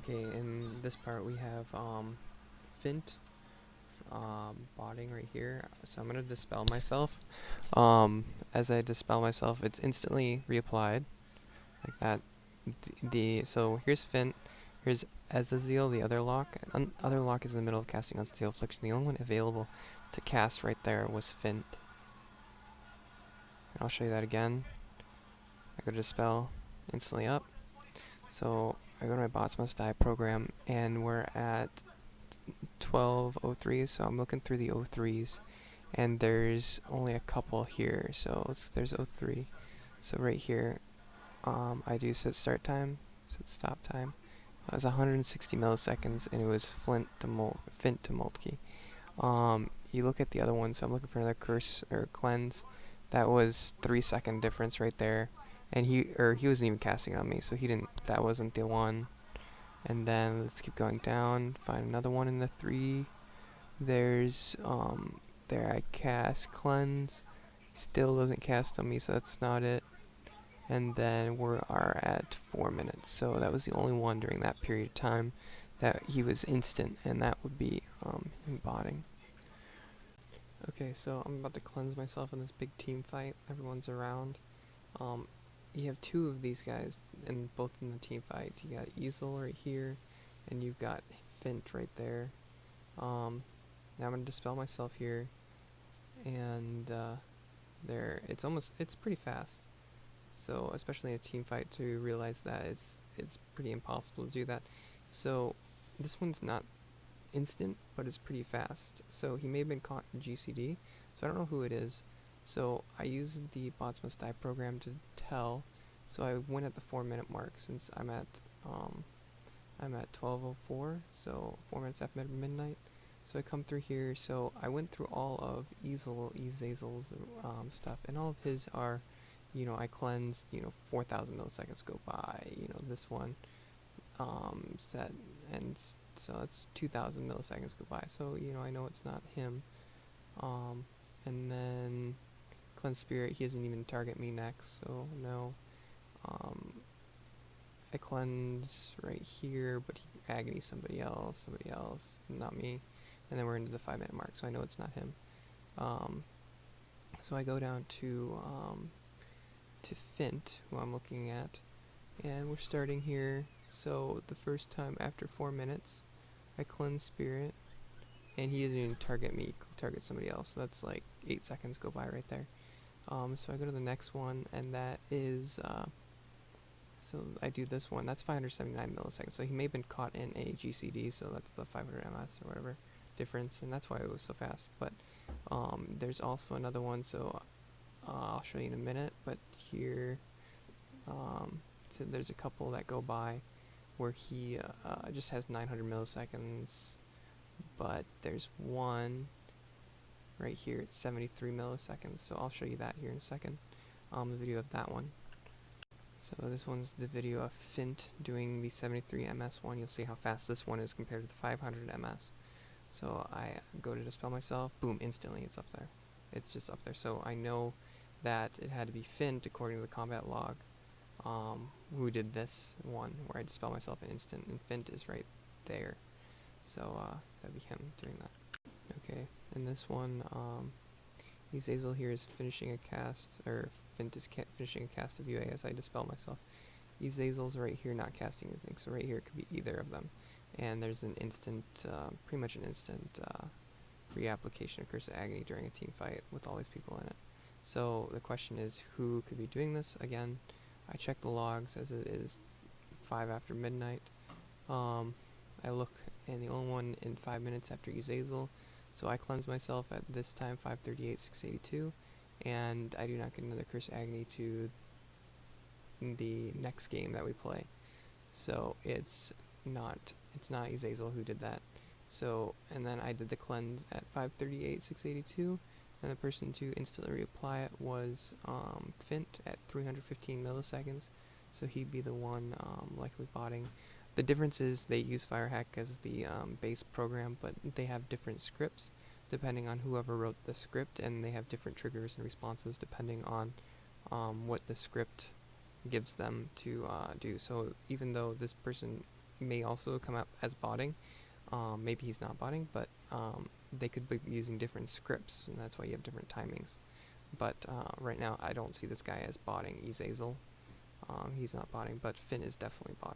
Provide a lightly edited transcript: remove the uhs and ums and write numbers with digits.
Okay, in this part we have fint botting right here. So I'm gonna dispel myself. As I dispel myself, it's instantly reapplied like that. So here's fint. Here's Azazel, the other lock. Other lock is in the middle of casting on Steel Affliction. The only one available to cast right there was fint. And I'll show you that again. I go to dispel, instantly up. So I go to my bots must die program, and we're at 1203s, so I'm looking through the 03s, and there's only a couple here, so there's 03. So right here, I do set start time, set stop time. It was 160 milliseconds, and it was fint to Moltke. You look at the other one, so I'm looking for another curse or cleanse. That was 3-second difference right there, and he wasn't even casting on me, so he didn't. That wasn't the one. And then let's keep going down, find another one in the 3. There's there I cast cleanse, still doesn't cast on me, so that's not it. And then we are at 4 minutes, so that was the only one during that period of time that he was instant, and that would be him botting. Okay, so I'm about to cleanse myself in this big team fight. Everyone's around. You have 2 of these guys, and both in the team fight. You got Easel right here, and you've got Fint right there. Now I'm gonna dispel myself here, and it's pretty fast. So especially in a team fight, to realize that it's pretty impossible to do that. So this one's not instant, but it's pretty fast. So he may have been caught in GCD, so I don't know who it is. So I used the bots must die program to tell. So I went at the 4-minute mark, since I'm at 12:04, so 4 minutes after midnight. So I come through here. So I went through all of Ezazel's stuff, and all of his are, I cleansed, 4,000 milliseconds go by. This one set, and so that's 2,000 milliseconds go by. So I know it's not him. And then cleanse spirit, he doesn't even target me next, so no. I cleanse right here, but he agony somebody else, not me. And then we're into the 5-minute mark, so I know it's not him. So I go down to Fint, who I'm looking at, and we're starting here. So the first time after 4 minutes, I cleanse spirit, and he doesn't even target me, target somebody else. So that's like 8 seconds go by right there. So I go to the next one, and that is so I do this one. That's 579 milliseconds. So he may have been caught in a GCD, so that's the 500 ms or whatever difference, and that's why it was so fast. But there's also another one, so I'll show you in a minute. But here, so there's a couple that go by where he just has 900 milliseconds, but there's one right here, it's 73 milliseconds, so I'll show you that here in a second, the video of that one. So this one's the video of Fint doing the 73 ms one. You'll see how fast this one is compared to the 500 ms. So I go to dispel myself, boom, instantly it's up there. It's just up there, so I know that it had to be Fint according to the combat log, who did this one where I dispel myself in instant, and Fint is right there. So that'd be him doing that. Okay, in this one, Azazel here is finishing a cast, or Fint is finishing a cast of UA as I dispel myself. Azazel's right here not casting anything, so right here it could be either of them. And there's an instant, pretty much an instant reapplication of Curse of Agony during a team fight with all these people in it. So the question is, who could be doing this? Again, I check the logs as it is 5 after midnight. I look, and the only one in 5 minutes after Azazel. So I cleanse myself at this time, 538, 682, and I do not get another Curse of Agony to the next game that we play. So it's not Azazel who did that. So, and then I did the cleanse at 538, 682, and the person to instantly reapply it was Fint at 315 milliseconds. So he'd be the one likely botting. The difference is they use Firehack as the base program, but they have different scripts depending on whoever wrote the script, and they have different triggers and responses depending on what the script gives them to do. So even though this person may also come up as botting. Maybe he's not botting, but they could be using different scripts, and that's why you have different timings. But right now, I don't see this guy as botting Ezazel. He's not botting, but Finn is definitely botting.